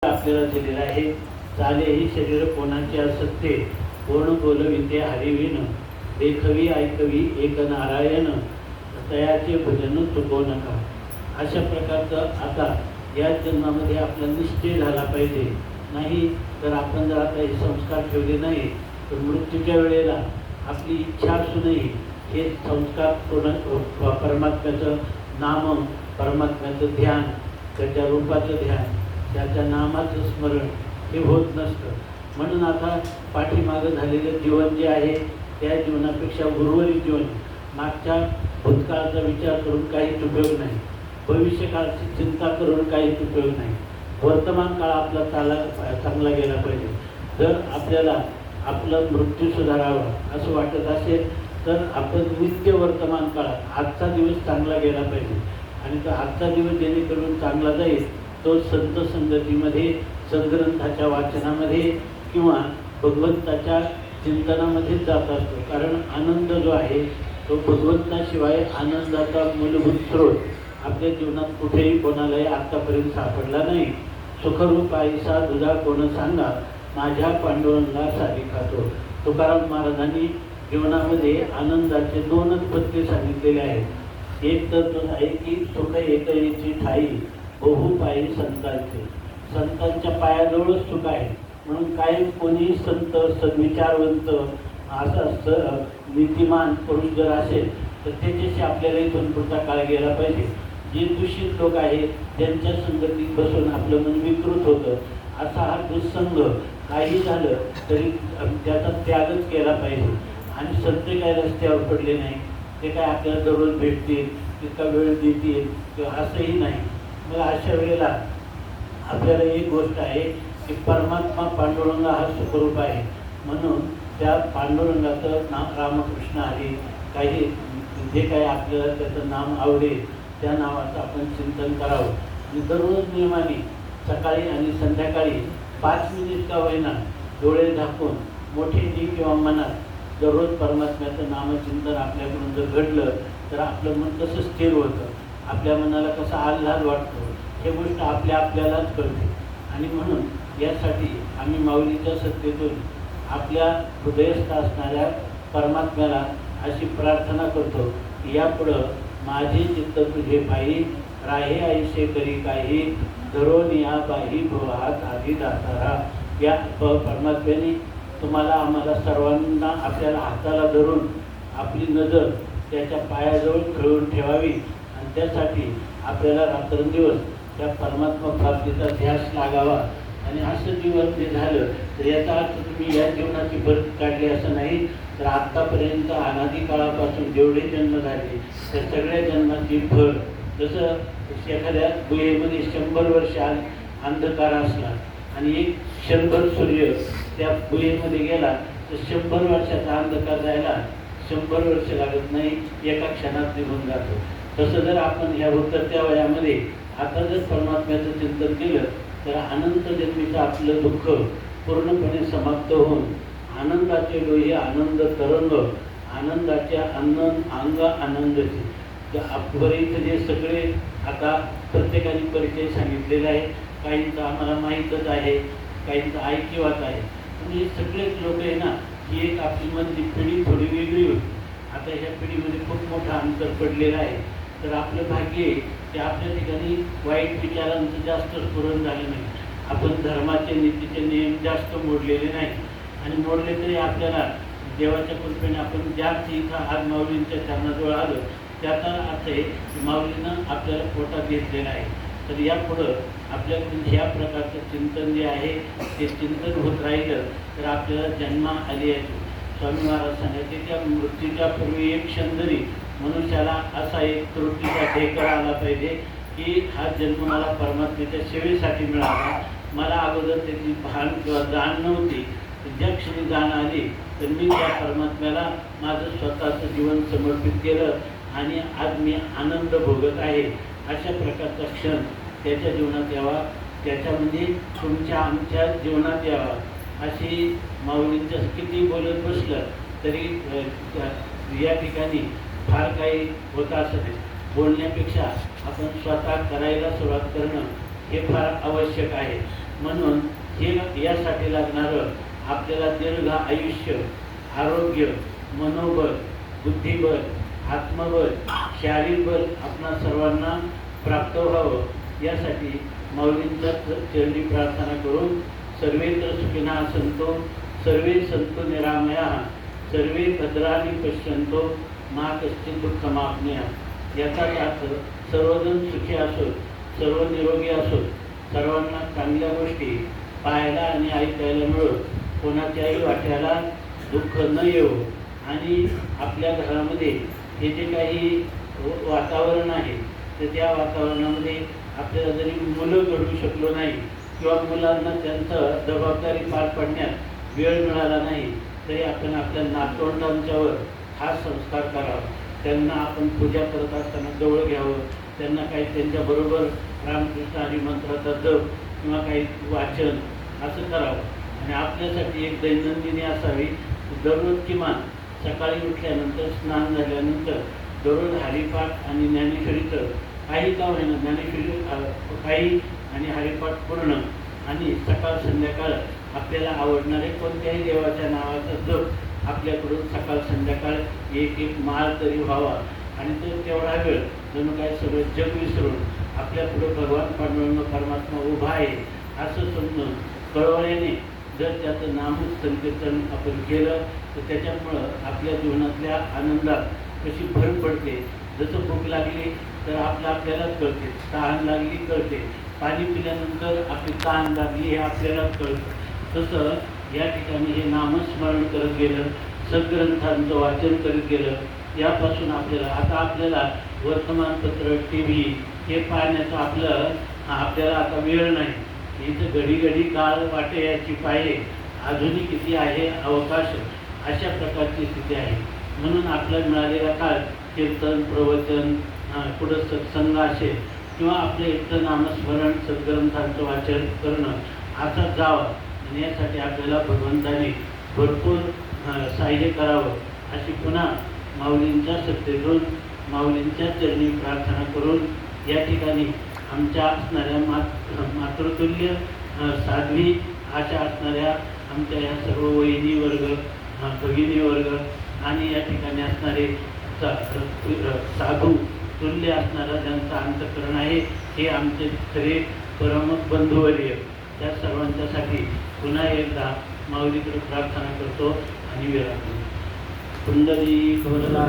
आपल्याला दिलेला आहे. चाले ही शरीर कोणाचे असते, कोण बोलविते हरिविन, देखवी ऐकवी एक नारायण, तयाचे भजन चुकवू नका. अशा प्रकारचं आता या जन्मामध्ये आपला निश्चय झाला पाहिजे. नाही तर आपण जर आता हे संस्कार ठेवले नाही तर मृत्यूच्या वेळेला आपली इच्छा असूनही हे संस्कार परमात्म्याचं नाम, परमात्म्याचं ध्यान, त्याच्या रूपाचं ध्यान, त्याच्या नामाचं स्मरण हे होत नसतं. म्हणून आता पाठीमागं झालेलं जीवन जे आहे त्या जीवनापेक्षा उर्वरित जीवन, मागच्या भूतकाळाचा विचार करून काहीच उपयोग नाही, भविष्यकाळाची चिंता करून काहीच उपयोग नाही. वर्तमान काळ आपला चांगला गेला पाहिजे. जर आपल्याला आपलं मृत्यू सुधारावा असं वाटत असेल तर आपण नित्य वर्तमान काळात आजचा दिवस चांगला गेला पाहिजे. आणि तो आजचा दिवस जेणेकरून चांगला जाईल तो संत संगतीमध्ये, सद्ग्रंथाच्या वाचनामध्ये किंवा भगवंताच्या चिंतनामध्येच जात असतो. कारण आनंद जो आहे तो भगवंताशिवाय आनंदाचा मूलभूत स्रोत आपल्या जीवनात कुठेही कोणालाही आत्तापर्यंत सापडला नाही. सुखरूप आईसा दुधा कोण सांगा, माझ्या पांडुरंगा सारी खातो. तुकाराम महाराजांनी जीवनामध्ये आनंदाचे दोनच पत्ते सांगितलेले आहेत. एक तर तो आहे की सुख एकची ठाई, बहु पायी संतांचे. संतांच्या पायाजवळच सुख आहे. म्हणून काही कोणी संत, सद्विचारवंत, असा नीतिमान पुरुष जर असेल तर त्याच्याशी आपल्याला इथून पुढचा काळ गेला पाहिजे. जे दूषित लोक आहेत त्यांच्या संगतीत बसून आपलं मन विकृत होतं. असा हा दुःसंग काही झालं तरी त्याचा त्यागच केला पाहिजे. आणि संत काय रस्त्यावर पडले नाही, ते काय आपल्याला दररोज भेटतील, तितका वेळ देतील किंवा असंही नाही. मग अशा वेळेला आपल्याला एक गोष्ट आहे की परमात्मा पांडुरंगा हा सुखरूप आहे. म्हणून त्या पांडुरंगाचं नाम रामकृष्ण हरी, काही जे काही आपल्याला त्याचं नाम आवडेल त्या नावाचं आपण चिंतन करावं. आणि दररोज नियमाने सकाळी आणि संध्याकाळी 5 मिनिट का होईना डोळे झाकून मोठेनी किंवा मनात दररोज परमात्म्याचं नामचिंतन आपल्याकडून जर घडलं तर आपलं मन कसं स्थिर होतं, आपल्या मनाला कसा आल्हाद वाटतो हे गोष्ट आपल्यालाच कळते. आणि म्हणून यासाठी आम्ही माऊलीच्या सत्तेतून आपल्या हृदयस्थ असणाऱ्या परमात्म्याला अशी प्रार्थना करतो की यापुढं माझे चित्त तुझे पायी, राहे ऐसे करी काही, धरून या बाही भवात आधी दातारा. या परमात्म्याने तुम्हाला आम्हाला सर्वांना आपल्याला हाताला धरून आपली नजर त्याच्या पायाजवळ खळून ठेवावी. आणि त्यासाठी आपल्याला रात्रंदिवस त्या परमात्मा प्राप्तीचा ध्यास लागावा. आणि असं जीवन जे झालं तर याचा अर्थ तुम्ही या जीवनाची भर काढली असं नाही, तर आत्तापर्यंत अनादी काळापासून जेवढे जन्म झाले त्या सगळ्या जन्माची भर, जसं एखाद्या गुहेमध्ये 100 वर्ष अंधकार असला आणि एक क्षणभर सूर्य त्या गुहेमध्ये गेला तर 100 वर्षाचा अंधकार जायला 100 वर्ष लागत नाही, एका क्षणात निघून जातो. तसं जर आपण ह्या उतरत्या वयामध्ये आता जर परमात्म्याचं चिंतन केलं तर अनंत जन्मीचं आपलं दुःख पूर्णपणे समाप्त होऊन आनंदाचे डोहे आनंद तरंग, आनंदाच्या अंग आनंदाचे. बरेच जे सगळे आता प्रत्येकाने परिचय सांगितलेला आहे, काहींचा आम्हाला माहीतच आहे, काहींचा ऐकिवाच आहे. पण हे सगळेच लोक आहे ना, ही एक आपली मधली पिढी थोडी वेगळी होती. आता ह्या पिढीमध्ये खूप मोठं अंतर पडलेलं आहे. तर आपलं भाग्य आहे की आपल्या ठिकाणी वाईट विचारांचं जास्त स्फुरण झालं नाही. आपण धर्माचे नीतीचे नियम जास्त मोडलेले नाही. आणि मोडले तरी आपल्याला देवाच्या कृपेने आपण जास्त इथं आज माऊलींच्या चरणाजवळ आलो त्याचा अर्थ आहे की माऊलीनं आपल्याला पोटात घेतलेला आहे. तर यापुढं आपल्याकडून ह्या प्रकारचं चिंतन जे आहे ते चिंतन होत राहिलं तर आपल्याला जन्मा आली आहे. स्वामी महाराज सांगायचे त्या मृत्यूच्या पूर्वी एक क्षण तरी मनुष्याला असा एक त्रुटीचा ढेकर आला पाहिजे की हा जन्म मला परमात्म्याच्या सेवेसाठी मिळाला. मला अगोदर त्याची भान किंवा जाण नव्हती. ज्या क्षणी जाण आली तर मी त्या परमात्म्याला माझं स्वतःचं जीवन समर्पित केलं आणि आज मी आनंद भोगत आहे. अशा प्रकारचा क्षण त्याच्या जीवनात यावा, त्याच्यामध्ये तुमच्या आमच्या जीवनात यावा. अशी माऊलींच्या किती बोलत बसलं तरी या ठिकाणी फार काही होत असं नाही. बोलण्यापेक्षा आपण स्वतः करायला सुरुवात करणं हे फार आवश्यक आहे. म्हणून हे यासाठी लागणारं आपल्याला दीर्घ आयुष्य, आरोग्य, मनोबल, बुद्धिबल, आत्मबल, शारीरिक बल आपणा सर्वांना प्राप्त व्हावं यासाठी माऊलींच्या चरणी प्रार्थना करून सर्वेत्र सुखिनः सन्तु सर्वे सन्तु निरामयाः सर्वे भद्राणि पश्यन्तु मा कश्चित् दुःखमाप्नुयात्। याचाच अर्थ सर्वजण सुखी असोत, सर्व निरोगी असोत, सर्वांना चांगल्या गोष्टी पाहायला आणि ऐकायला मिळोत, कोणाच्याही वाट्याला दुःख न येवो आणि आपल्या घरामध्ये हे जे काही वातावरण आहे तर त्या वातावरणामध्ये आपल्याला जरी मुलं घडवू शकलो नाही किंवा मुलांना त्यांचं जबाबदारी पार पाडण्यात वेळ मिळाला नाही तरी आपण आपल्या नातवंडांच्यावर हा संस्कार करावा। त्यांना आपण पूजा करत असताना जवळ घ्यावं, त्यांना काही त्यांच्याबरोबर रामकृष्ण हरी मंत्राचा जप किंवा काही वाचन असं करावं आणि आपल्यासाठी एक दैनंदिनी असावी। दररोज किमान सकाळी उठल्यानंतर स्नान झाल्यानंतर दररोज हरिपाठ आणि ज्ञानेश्वरीचं काही का होईना ज्ञानेश्वरी काही आणि हरिपाठ पूर्ण आणि सकाळ संध्याकाळ आपल्याला आवडणारे कोणत्याही देवाच्या नावाचा जप आपल्याकडून सकाळ संध्याकाळ एक एक माळ तरी व्हावा आणि तो तेवढा वेळ जणू काय सगळं जग विसरून आपल्या पुढे भगवान पांडुरंग परमात्मा उभा आहे असं समजून कळवळ्याने जर त्याचं नामसंकीर्तन आपण केलं तर त्याच्यामुळं आपल्या जीवनातल्या आनंदात कशी भर पडते। जसं भूक लागली तर आपल्यालाच कळते, तहान लागली कळते, पाणी पिल्यानंतर आपली तहान लागली हे आपल्यालाच कळतं। तसं या ठिकाणी हे नामस्मरण करत गेलं, सद्ग्रंथांचं वाचन करत गेलं, यापासून आपल्याला वर्तमानपत्र, टी व्ही हे पाहण्याचं आपल्याला आता वेळ नाही। इथं घडी घडी काळ वाटे याची पाये अजूनही किती आहे अवकाश अशा प्रकारची स्थिती आहे। म्हणून आपल्याला मिळालेला काळ कीर्तन, प्रवचन, पुढं सत्संग असेल किंवा आपल्या इथं नामस्मरण, सद्ग्रंथांचं वाचन करणं आता जावं आणि यासाठी आपल्याला भगवंताने भरपूर सहाय्य करावं अशी पुन्हा माऊलींच्या सत्तेतून माऊलींच्या चरणी प्रार्थना करून या ठिकाणी आमच्या असणाऱ्या मातृतुल्य साध्वी अशा असणाऱ्या आमच्या या सर्व वहिनी वर्ग, भगिनी वर्ग आणि या ठिकाणी असणारे साधू तुल्य असणारा ज्यांचं अंतःकरण आहे हे आमचे खरे परमक बंधुवर्य, त्या सर्वांच्यासाठी पुन्हा एकदा माऊलीकडे प्रार्थना करतो आणि विराम. पुंडलिक वरदा